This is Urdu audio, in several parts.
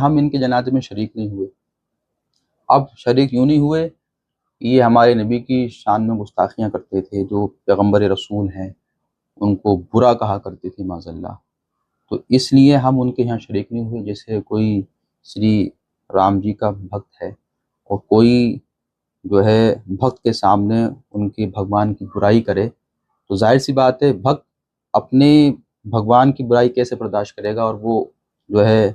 ہم ان کے جنازے میں شریک نہیں ہوئے۔ اب شریک یوں نہیں ہوئے، یہ ہمارے نبی کی شان میں گستاخیاں کرتے تھے، جو پیغمبر رسول ہیں ان کو برا کہا کرتے تھے معاذ اللہ، تو اس لیے ہم ان کے یہاں شریک نہیں ہوئے۔ جیسے کوئی شری رام جی کا بھکت ہے اور کوئی جو ہے بھکت کے سامنے ان کے بھگوان کی برائی کرے، تو ظاہر سی بات ہے بھکت اپنے بھگوان کی برائی کیسے برداشت کرے گا، اور وہ جو ہے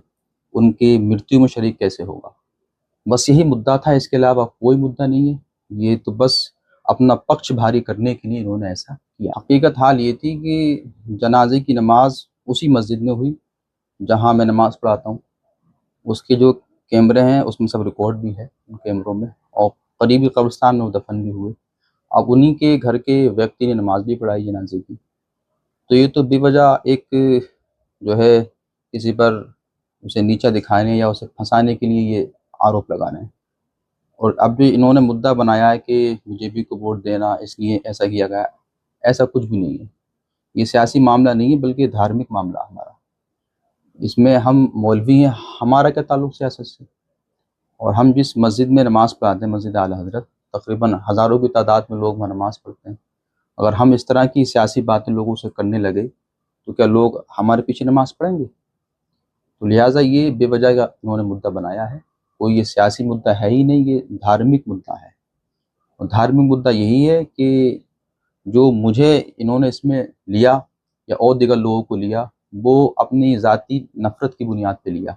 ان کی مرتیو میں شریک کیسے ہوگا۔ بس یہی مدعا تھا، اس کے علاوہ کوئی مدعا نہیں ہے۔ یہ تو بس اپنا پکش بھاری کرنے کے لیے انہوں نے ایسا کیا۔ حقیقت حال یہ تھی کہ جنازے کی نماز اسی مسجد میں ہوئی جہاں میں نماز پڑھاتا ہوں۔ اس کے جو کیمرے ہیں اس میں سب ریکارڈ بھی ہے ان کیمروں میں، اور قریبی قبرستان میں وہ دفن بھی ہوئے۔ اب انہی کے گھر کے ویکتی نے نماز بھی پڑھائی جنازے کی، تو یہ تو بے وجہ ایک جو ہے کسی پر اسے نیچا دکھانے یا اسے پھنسانے کے لیے یہ آروپ لگانا ہے۔ اور اب بھی انہوں نے مدعا بنایا ہے کہ بی جے پی کو ووٹ دینا اس لیے ایسا کیا گیا، ایسا کچھ بھی نہیں ہے۔ یہ سیاسی معاملہ نہیں ہے بلکہ دھارمک معاملہ ہمارا۔ اس میں ہم مولوی ہیں، ہمارا کیا تعلق سیاست سے؟ اور ہم جس مسجد میں نماز پڑھاتے ہیں، مسجد اعلیٰ حضرت، تقریباً ہزاروں کی تعداد میں لوگ وہاں نماز پڑھتے ہیں۔ اگر ہم اس طرح کی سیاسی باتیں لوگوں سے کرنے لگے تو کیا لوگ ہمارے پیچھے نماز پڑھیں گے؟ تو لہٰذا یہ بے وجہ کا انہوں نے مدعا بنایا ہے، کوئی یہ سیاسی مدعا ہے ہی نہیں، یہ دھارمک مدعا ہے۔ اور دھارمک مدعا یہی ہے کہ جو مجھے انہوں نے اس میں لیا یا اور دیگر لوگوں کو لیا، وہ اپنی ذاتی نفرت کی بنیاد پہ لیا۔